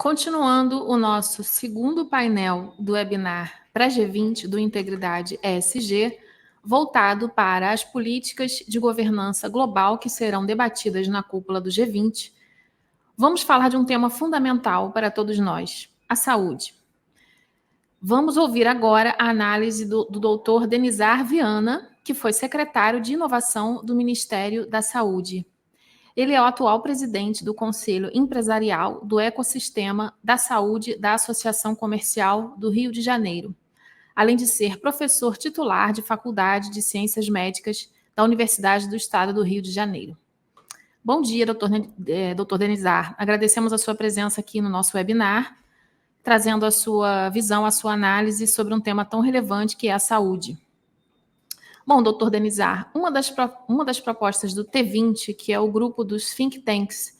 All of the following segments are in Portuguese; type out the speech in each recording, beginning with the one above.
Continuando o nosso segundo painel do webinar pré-G20 do Integridade ESG, voltado para as políticas de governança global que serão debatidas na cúpula do G20, vamos falar de um tema fundamental para todos nós, a saúde. Vamos ouvir agora a análise do Dr. Denizar Viana, que foi secretário de Inovação do Ministério da Saúde. Ele é o atual presidente do Conselho Empresarial do Ecossistema da Saúde da Associação Comercial do Rio de Janeiro, além de ser professor titular de Faculdade de Ciências Médicas da Universidade do Estado do Rio de Janeiro. Bom dia, doutor Denizar. Agradecemos a sua presença aqui no nosso webinar, trazendo a sua visão, a sua análise sobre um tema tão relevante que é a saúde. Bom, doutor Denizar, uma das propostas do T20, que é o grupo dos think tanks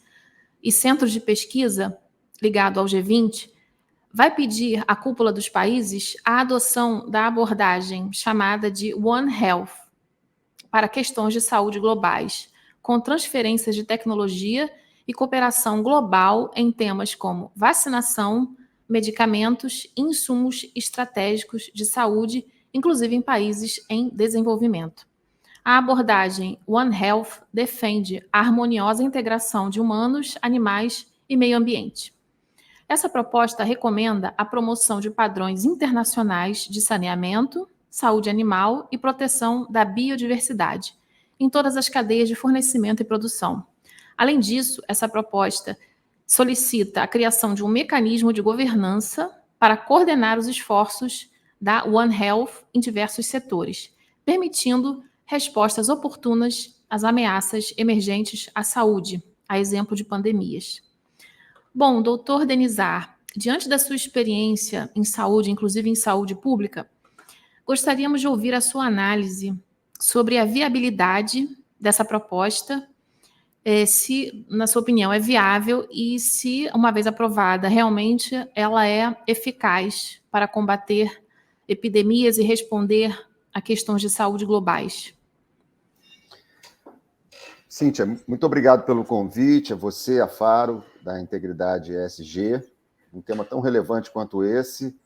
e centros de pesquisa ligado ao G20, vai pedir à cúpula dos países a adoção da abordagem chamada de One Health para questões de saúde globais, com transferências de tecnologia e cooperação global em temas como vacinação, medicamentos e insumos estratégicos de saúde, inclusive em países em desenvolvimento. A abordagem One Health defende a harmoniosa integração de humanos, animais e meio ambiente. Essa proposta recomenda a promoção de padrões internacionais de saneamento, saúde animal e proteção da biodiversidade em todas as cadeias de fornecimento e produção. Além disso, essa proposta solicita a criação de um mecanismo de governança para coordenar os esforços da One Health em diversos setores, permitindo respostas oportunas às ameaças emergentes à saúde, a exemplo de pandemias. Bom, doutor Denizar, diante da sua experiência em saúde, inclusive em saúde pública, gostaríamos de ouvir a sua análise sobre a viabilidade dessa proposta, se, na sua opinião, é viável e se, uma vez aprovada, realmente ela é eficaz para combater epidemias e responder a questões de saúde globais. Cíntia, muito obrigado pelo convite, a você, a Faro, da Integridade ESG, um tema tão relevante quanto esse.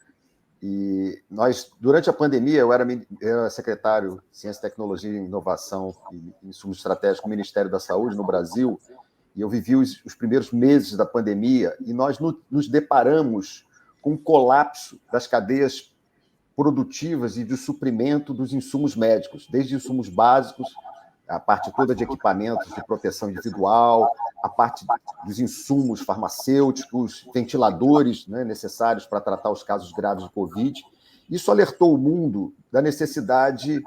E nós, durante a pandemia, eu era secretário de Ciência, Tecnologia e Inovação e Insumos Estratégicos do Ministério da Saúde no Brasil, e eu vivi os primeiros meses da pandemia, e nós nos deparamos com um colapso das cadeias produtivas e de suprimento dos insumos médicos, desde insumos básicos, a parte toda de equipamentos de proteção individual, a parte dos insumos farmacêuticos, ventiladores, né, necessários para tratar os casos graves de Covid. Isso alertou o mundo da necessidade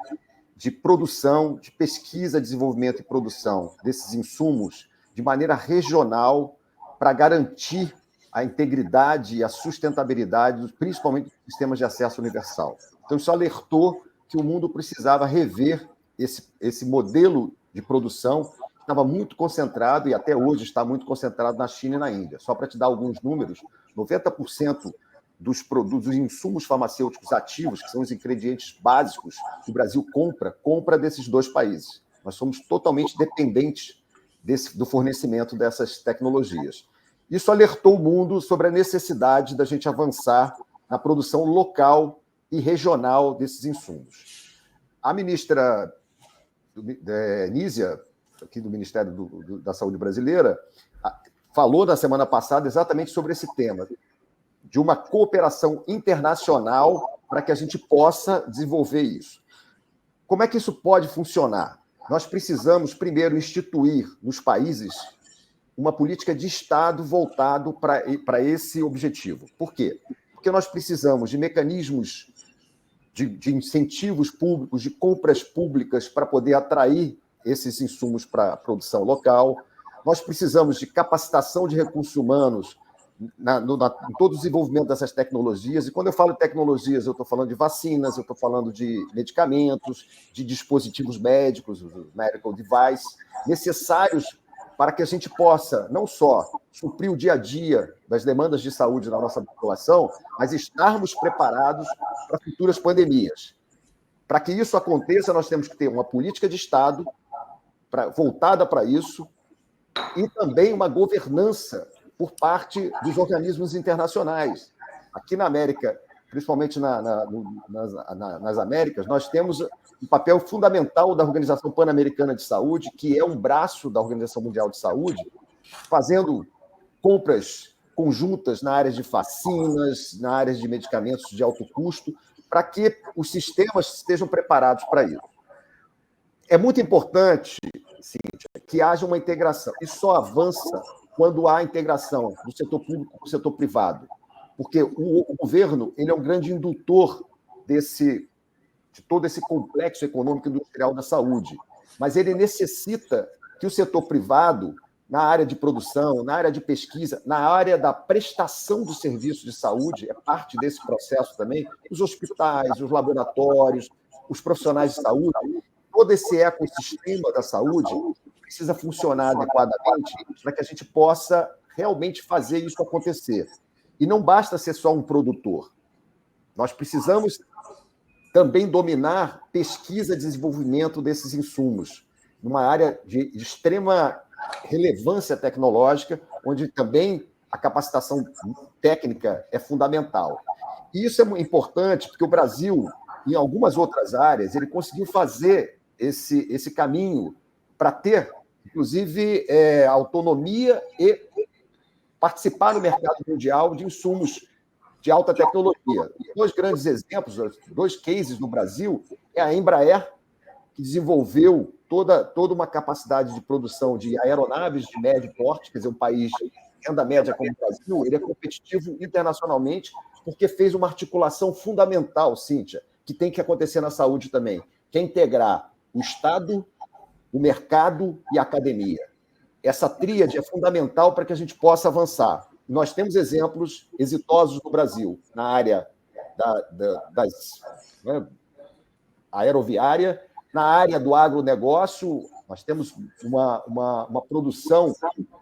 de produção, de pesquisa, desenvolvimento e produção desses insumos de maneira regional para garantir a integridade e a sustentabilidade, principalmente dos sistemas de acesso universal. Então, isso alertou que o mundo precisava rever esse modelo de produção que estava muito concentrado, e até hoje está muito concentrado na China e na Índia. Só para te dar alguns números, 90% dos insumos farmacêuticos ativos, que são os ingredientes básicos que o Brasil compra desses dois países. Nós somos totalmente dependentes do fornecimento dessas tecnologias. Isso alertou o mundo sobre a necessidade da gente avançar na produção local e regional desses insumos. A ministra Nízia, aqui do Ministério da Saúde brasileira, falou na semana passada exatamente sobre esse tema, de uma cooperação internacional para que a gente possa desenvolver isso. Como é que isso pode funcionar? Nós precisamos, primeiro, instituir nos países uma política de Estado voltado para esse objetivo. Por quê? Porque nós precisamos de mecanismos de incentivos públicos, de compras públicas para poder atrair esses insumos para a produção local. Nós precisamos de capacitação de recursos humanos em todo o desenvolvimento dessas tecnologias. E quando eu falo de tecnologias, eu estou falando de vacinas, eu estou falando de medicamentos, de dispositivos médicos, os medical devices, necessários para que a gente possa não só suprir o dia a dia das demandas de saúde da nossa população, mas estarmos preparados para futuras pandemias. Para que isso aconteça, nós temos que ter uma política de Estado voltada para isso e também uma governança por parte dos organismos internacionais. Aqui na América, principalmente nas Américas, nós temos um papel fundamental da Organização Pan-Americana de Saúde, que é um braço da Organização Mundial de Saúde, fazendo compras conjuntas na área de vacinas, na área de medicamentos de alto custo, para que os sistemas estejam preparados para isso. É muito importante, Cíntia, que haja uma integração. Isso só avança quando há integração do setor público com o setor privado, porque o governo ele é um grande indutor de todo esse complexo econômico e industrial da saúde, mas ele necessita que o setor privado, na área de produção, na área de pesquisa, na área da prestação do serviço de saúde, é parte desse processo também, os hospitais, os laboratórios, os profissionais de saúde, todo esse ecossistema da saúde precisa funcionar adequadamente para que a gente possa realmente fazer isso acontecer. E não basta ser só um produtor. Nós precisamos também dominar pesquisa e desenvolvimento desses insumos, numa área de extrema relevância tecnológica, onde também a capacitação técnica é fundamental. E isso é importante porque o Brasil, em algumas outras áreas, ele conseguiu fazer esse caminho para ter, inclusive, autonomia e participar no mercado mundial de insumos de alta tecnologia. Dois grandes exemplos, dois cases no Brasil, é a Embraer, que desenvolveu toda uma capacidade de produção de aeronaves de médio porte, quer dizer, um país de renda média como o Brasil, ele é competitivo internacionalmente porque fez uma articulação fundamental, Cíntia, que tem que acontecer na saúde também, que é integrar o Estado, o mercado e a academia. Essa tríade é fundamental para que a gente possa avançar. Nós temos exemplos exitosos no Brasil, na área aeroviária, na área do agronegócio. Nós temos uma produção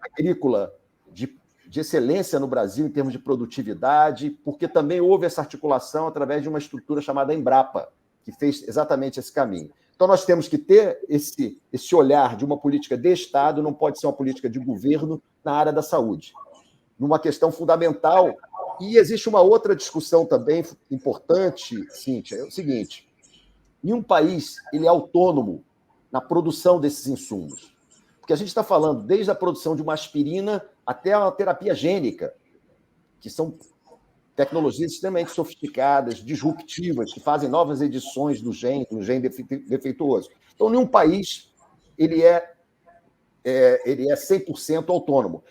agrícola de excelência no Brasil em termos de produtividade, porque também houve essa articulação através de uma estrutura chamada Embrapa, que fez exatamente esse caminho. Então, nós temos que ter esse olhar de uma política de Estado, não pode ser uma política de governo na área da saúde. Numa questão fundamental, e existe uma outra discussão também importante, Cíntia, é o seguinte: nenhum país ele é autônomo na produção desses insumos. Porque a gente está falando desde a produção de uma aspirina até a terapia gênica, que são tecnologias extremamente sofisticadas, disruptivas, que fazem novas edições do gene defeituoso. Então, nenhum país ele é 100% autônomo.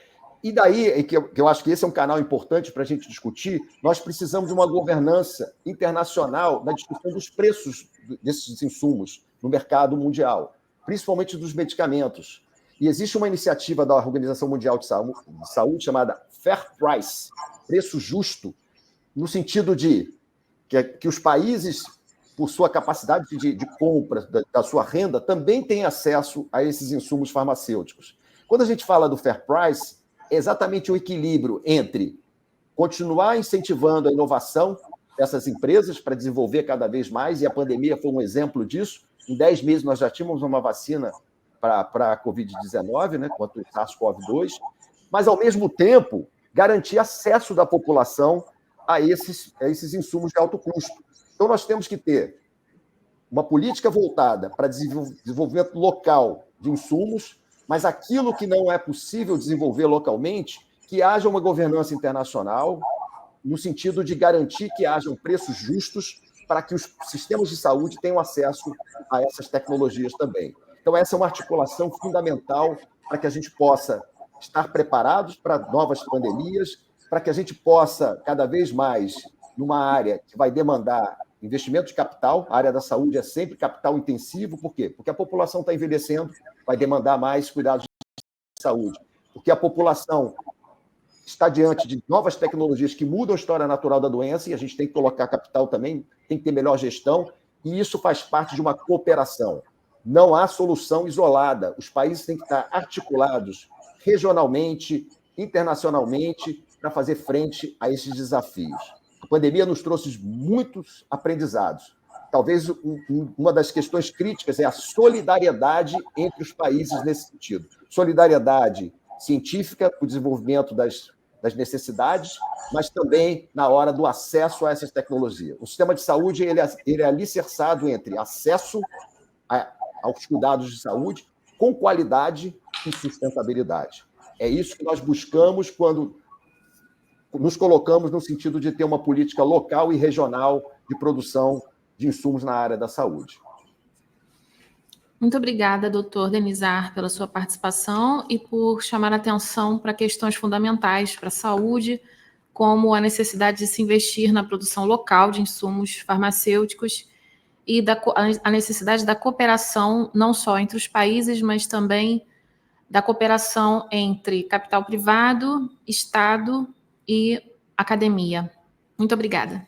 E daí, que eu acho que esse é um canal importante para a gente discutir, nós precisamos de uma governança internacional na discussão dos preços desses insumos no mercado mundial, principalmente dos medicamentos. E existe uma iniciativa da Organização Mundial de Saúde chamada Fair Price, preço justo, no sentido de que os países, por sua capacidade de compra da sua renda, também têm acesso a esses insumos farmacêuticos. Quando a gente fala do Fair Price, é exatamente o equilíbrio entre continuar incentivando a inovação dessas empresas para desenvolver cada vez mais, e a pandemia foi um exemplo disso. Em 10 meses nós já tínhamos uma vacina para a Covid-19, né, contra o SARS-CoV-2, mas, ao mesmo tempo, garantir acesso da população a esses insumos de alto custo. Então, nós temos que ter uma política voltada para desenvolvimento local de insumos, mas aquilo que não é possível desenvolver localmente, que haja uma governança internacional, no sentido de garantir que hajam preços justos para que os sistemas de saúde tenham acesso a essas tecnologias também. Então, essa é uma articulação fundamental para que a gente possa estar preparados para novas pandemias, para que a gente possa, cada vez mais, numa área que vai demandar investimento de capital, a área da saúde é sempre capital intensivo. Por quê? Porque a população está envelhecendo, vai demandar mais cuidados de saúde. Porque a população está diante de novas tecnologias que mudam a história natural da doença, e a gente tem que colocar capital também, tem que ter melhor gestão, e isso faz parte de uma cooperação. Não há solução isolada. Os países têm que estar articulados regionalmente, internacionalmente, para fazer frente a esses desafios. A pandemia nos trouxe muitos aprendizados. Talvez uma das questões críticas é a solidariedade entre os países nesse sentido. Solidariedade científica, o desenvolvimento das das necessidades, mas também na hora do acesso a essas tecnologias. O sistema de saúde ele é alicerçado entre acesso aos cuidados de saúde com qualidade e sustentabilidade. É isso que nós buscamos quando nos colocamos no sentido de ter uma política local e regional de produção de insumos na área da saúde. Muito obrigada, doutor Denizar, pela sua participação e por chamar a atenção para questões fundamentais para a saúde, como a necessidade de se investir na produção local de insumos farmacêuticos e a necessidade da cooperação não só entre os países, mas também da cooperação entre capital privado, Estado e academia. Muito obrigada.